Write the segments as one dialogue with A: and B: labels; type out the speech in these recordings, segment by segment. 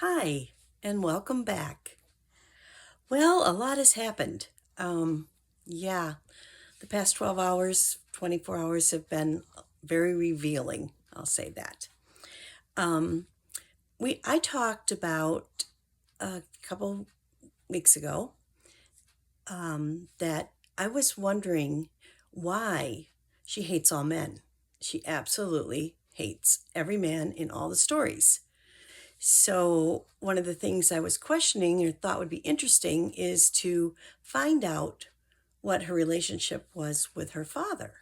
A: Hi, and welcome back. Well, a lot has happened. Yeah, the past 12 hours, 24 hours have been very revealing. I'll say that. Um, I talked about a couple weeks ago that I was wondering why she hates all men. She absolutely hates every man in all the stories. So, one of the things I was questioning or thought would be interesting is to find out what her relationship was with her father.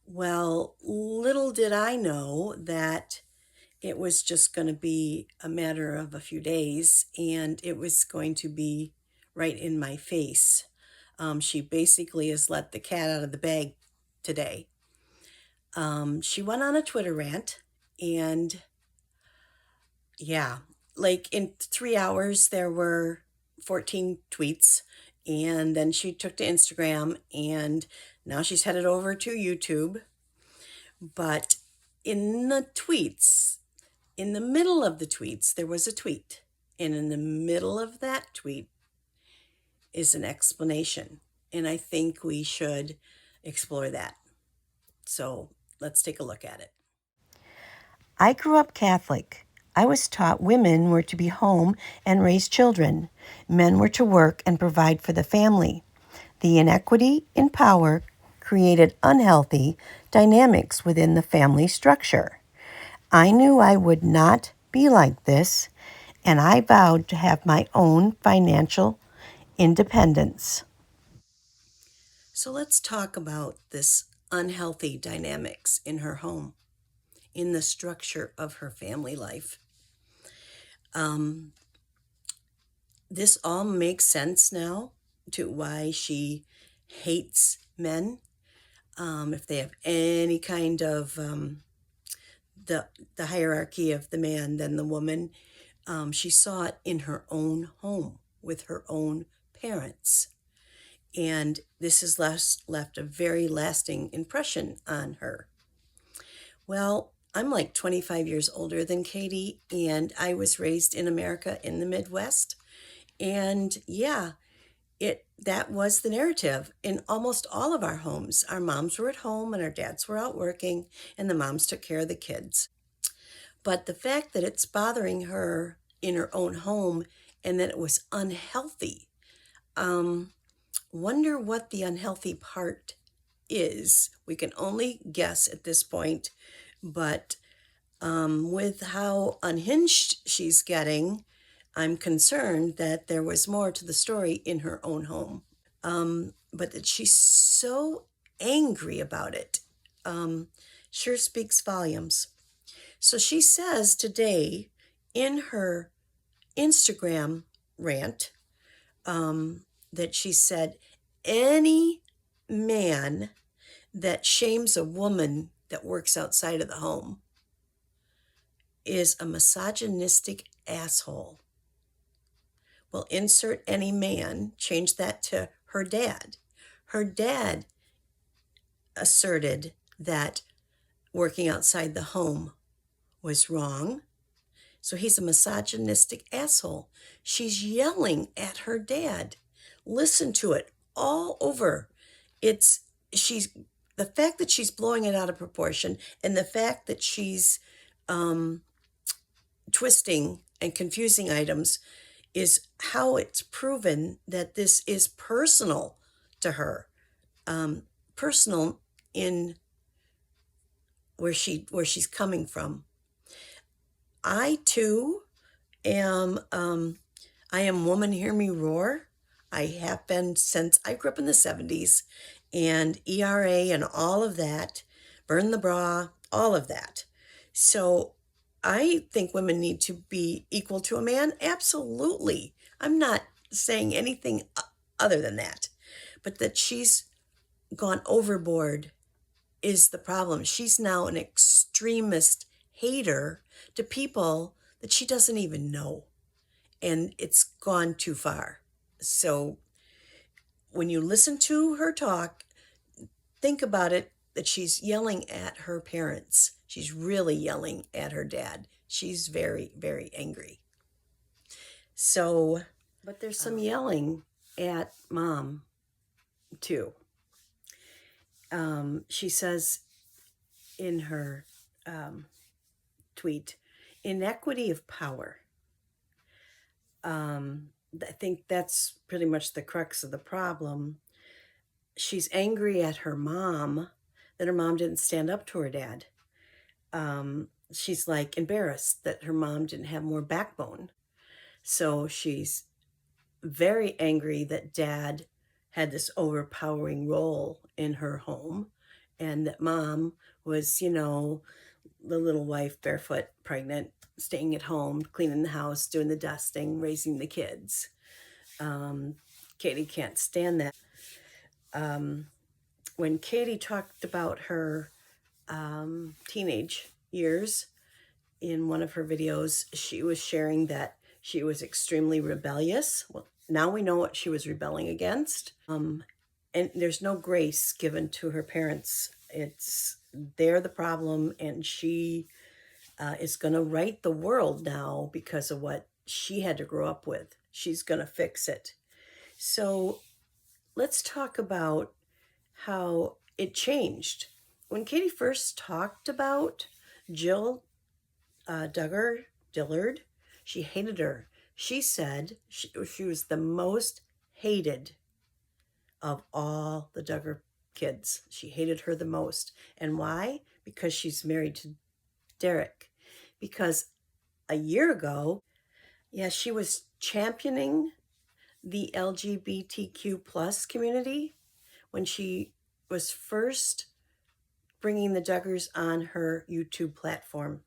A: Well, little did I know that it was just going to be a matter of a few days and it was going to be right in my face. She basically has let the cat out of the bag today. She went on a Twitter rant and yeah, like in 3 hours, there were 14 tweets. And then she took to Instagram and now she's headed over to YouTube. But in the tweets, in the middle of the tweets, there was a tweet. And in the middle of that tweet is an explanation. And I think we should explore that. So let's take a look at it.
B: I grew up Catholic. I was taught women were to be home and raise children. Men were to work and provide for the family. The inequity in power created unhealthy dynamics within the family structure. I knew I would not be like this, and I vowed to have my own financial independence.
A: So let's talk about this unhealthy dynamics in her home, in the structure of her family life. Um, this all makes sense now to why she hates men. If they have any kind of the hierarchy of the man than the woman, she saw it in her own home with her own parents. And this has left a very lasting impression on her. Well, I'm like 25 years older than Katie, and I was raised in America in the Midwest. And yeah, that was the narrative in almost all of our homes. Our moms were at home and our dads were out working, and the moms took care of the kids. But the fact that it's bothering her in her own home and that it was unhealthy, um, wonder what the unhealthy part is. We can only guess at this point, but with how unhinged she's getting, I'm concerned that there was more to the story in her own home. But that she's so angry about it sure speaks volumes. So she says today in her Instagram rant that she said, any man that shames a woman that works outside of the home is a misogynistic asshole. Well, insert any man, change that to her dad. Her dad asserted that working outside the home was wrong. So he's a misogynistic asshole. She's yelling at her dad. Listen to it all over. It's she's the fact that she's blowing it out of proportion and the fact that she's twisting and confusing items is how it's proven that this is personal to her, personal in where she's coming from. I too am I am woman hear me roar. I have been since I grew up in the 70s and ERA and all of that, burn the bra, all of that. So I think women need to be equal to a man. Absolutely. I'm not saying anything other than that. But that she's gone overboard is the problem. She's now an extremist hater to people that she doesn't even know. And it's gone too far. So when you listen to her talk, think about it that she's yelling at her parents. She's really yelling at her dad. She's very, very angry. So, but there's some yelling at mom too. She says in her tweet, inequity of power. I think that's pretty much the crux of the problem. She's angry at her mom that her mom didn't stand up to her dad. She's like embarrassed that her mom didn't have more backbone. So she's very angry that dad had this overpowering role in her home and that mom was, the little wife, barefoot, pregnant, staying at home, cleaning the house, doing the dusting, raising the kids. Katie can't stand that. When Katie talked about her teenage years in one of her videos, she was sharing that she was extremely rebellious. Well, now we know what she was rebelling against. And there's no grace given to her parents. They're the problem, and she is going to right the world now because of what she had to grow up with. She's going to fix it. So let's talk about how it changed. When Katie first talked about Jill Dillard, she hated her. She said she was the most hated of all the Duggar kids. She hated her the most. And why? Because she's married to Derek. Because a year ago, she was championing the LGBTQ plus community when she was first bringing the Duggars on her YouTube platform.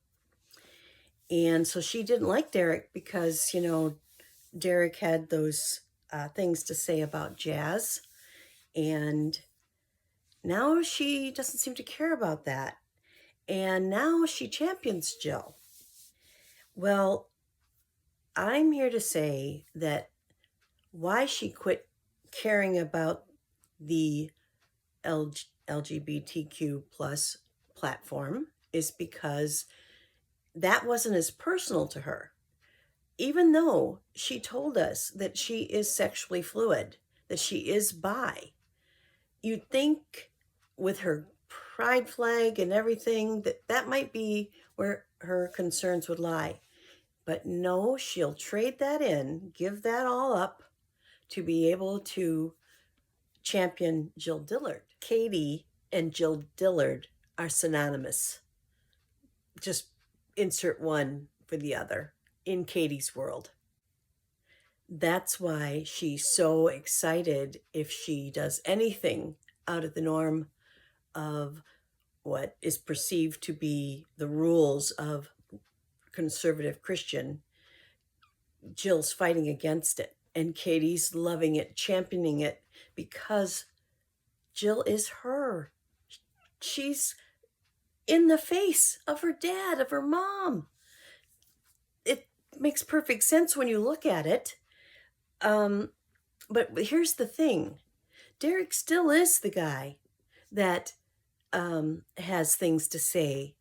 A: And so she didn't like Derek because, Derek had those things to say about jazz. And now she doesn't seem to care about that. And now she champions Jill. Well, I'm here to say that why she quit caring about the LGBTQ plus platform is because that wasn't as personal to her. Even though she told us that she is sexually fluid, that she is bi, you'd think with her pride flag and everything that might be where her concerns would lie. But no, she'll trade that in, give that all up to be able to champion Jill Dillard. Katie and Jill Dillard are synonymous. Just insert one for the other in Katie's world. That's why she's so excited if she does anything out of the norm of what is perceived to be the rules of conservative Christian. Jill's fighting against it, and Katie's loving it, championing it, because Jill is her. She's in the face of her dad, of her mom. It makes perfect sense when you look at it. But here's the thing. Derek still is the guy that has things to say.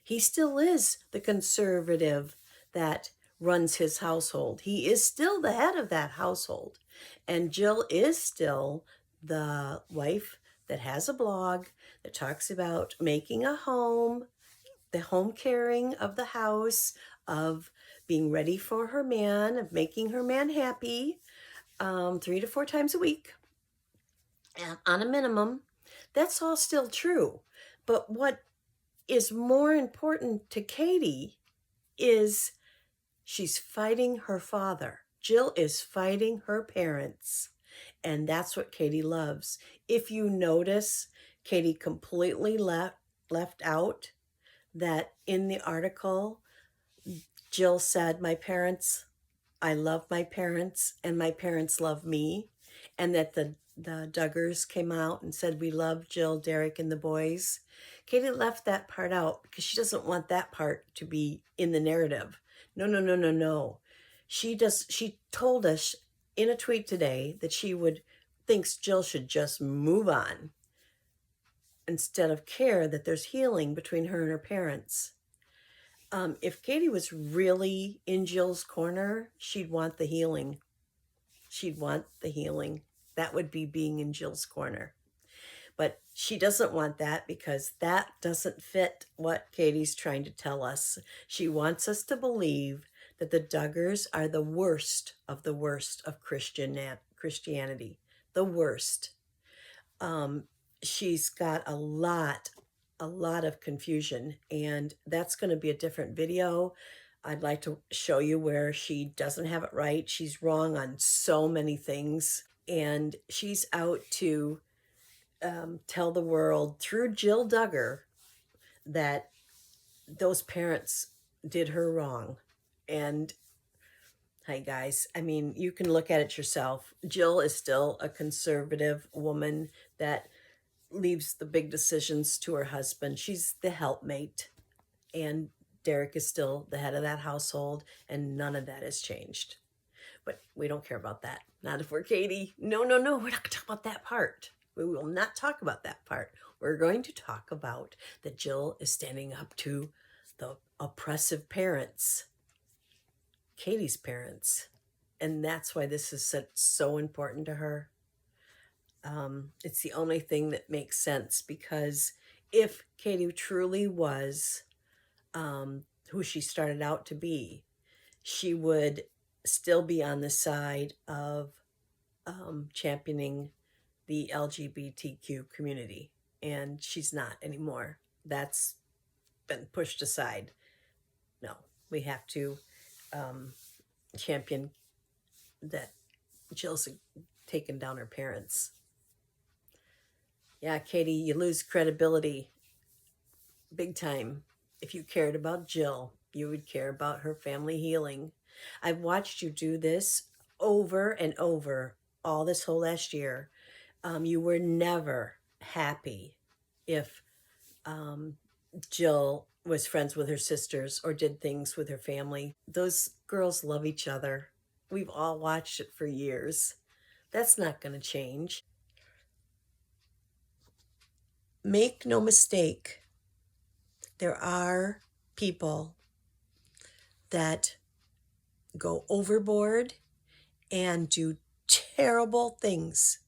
A: He still is the conservative that runs his household. He is still the head of that household. And Jill is still the wife that has a blog that talks about making a home, the home caring of the house, of being ready for her man, of making her man happy 3 to 4 times a week on a minimum. That's all still true. But what is more important to Katie is she's fighting her father. Jill is fighting her parents. And that's what Katie loves. If you notice, Katie completely left out that in the article, Jill said, I love my parents, and my parents love me. And that the Duggars came out and said, we love Jill, Derek, and the boys. Katie left that part out because she doesn't want that part to be in the narrative. No. She told us in a tweet today that she thinks Jill should just move on instead of care that there's healing between her and her parents. If Katie was really in Jill's corner, she'd want the healing. She'd want the healing. That would be being in Jill's corner. But she doesn't want that because that doesn't fit what Katie's trying to tell us. She wants us to believe that the Duggars are the worst of Christianity. The worst. She's got a lot of confusion, and that's going to be a different video. I'd like to show you where she doesn't have it right. She's wrong on so many things, and she's out to tell the world through Jill Duggar that those parents did her wrong. And hi, guys. I mean, you can look at it yourself. Jill is still a conservative woman that leaves the big decisions to her husband. She's the helpmate. And Derek is still the head of that household, and none of that has changed. But we don't care about that. Not if we're Katie. No, no, no. We're not going to talk about that part. We will not talk about that part. We're going to talk about that Jill is standing up to the oppressive parents, Katie's parents. And that's why this is so important to her. It's the only thing that makes sense, because if Katie truly was who she started out to be, she would still be on the side of championing the LGBTQ community. And she's not anymore. That's been pushed aside. No, we have to champion that Jill's taken down her parents. Yeah, Katie, you lose credibility big time. If you cared about Jill, you would care about her family healing. I've watched you do this over and over all this whole last year. You were never happy if Jill was friends with her sisters or did things with her family. Those girls love each other. We've all watched it for years. That's not going to change. Make no mistake, there are people that go overboard and do terrible things.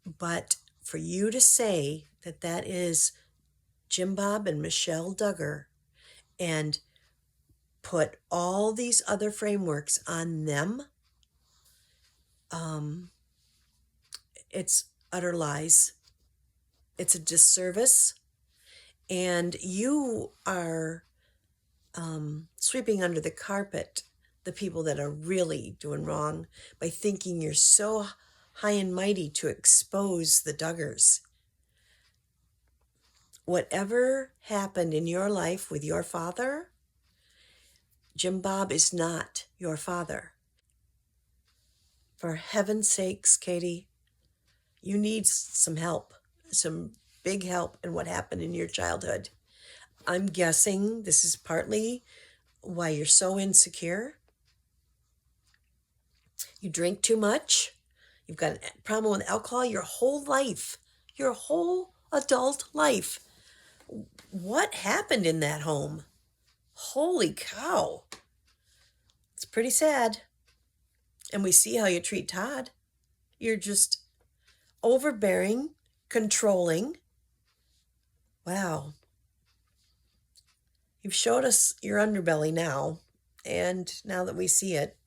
A: But for you to say that that is Jim Bob and Michelle Duggar and put all these other frameworks on them, it's utter lies. It's a disservice. And you are sweeping under the carpet the people that are really doing wrong by thinking you're so high and mighty to expose the Duggars. Whatever happened in your life with your father, Jim Bob is not your father. For heaven's sakes, Katie, you need some help, some big help in what happened in your childhood. I'm guessing this is partly why you're so insecure. You drink too much. You've got a problem with alcohol your whole life, your whole adult life. What happened in that home? Holy cow. It's pretty sad. And we see how you treat Todd. You're just overbearing, controlling. Wow. You've showed us your underbelly now, and now that we see it,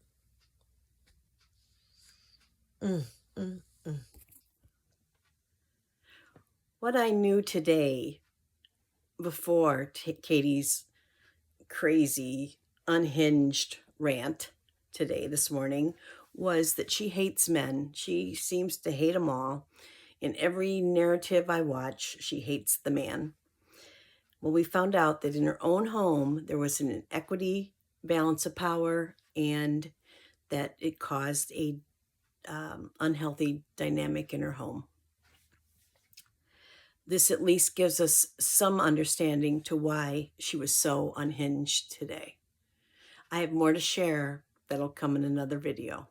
A: What I knew today before Katie's crazy, unhinged rant this morning, was that she hates men. She seems to hate them all. In every narrative I watch, she hates the man. Well, we found out that in her own home, there was an inequity, balance of power, and that it caused a unhealthy dynamic in her home. This at least gives us some understanding to why she was so unhinged today. I have more to share that'll come in another video.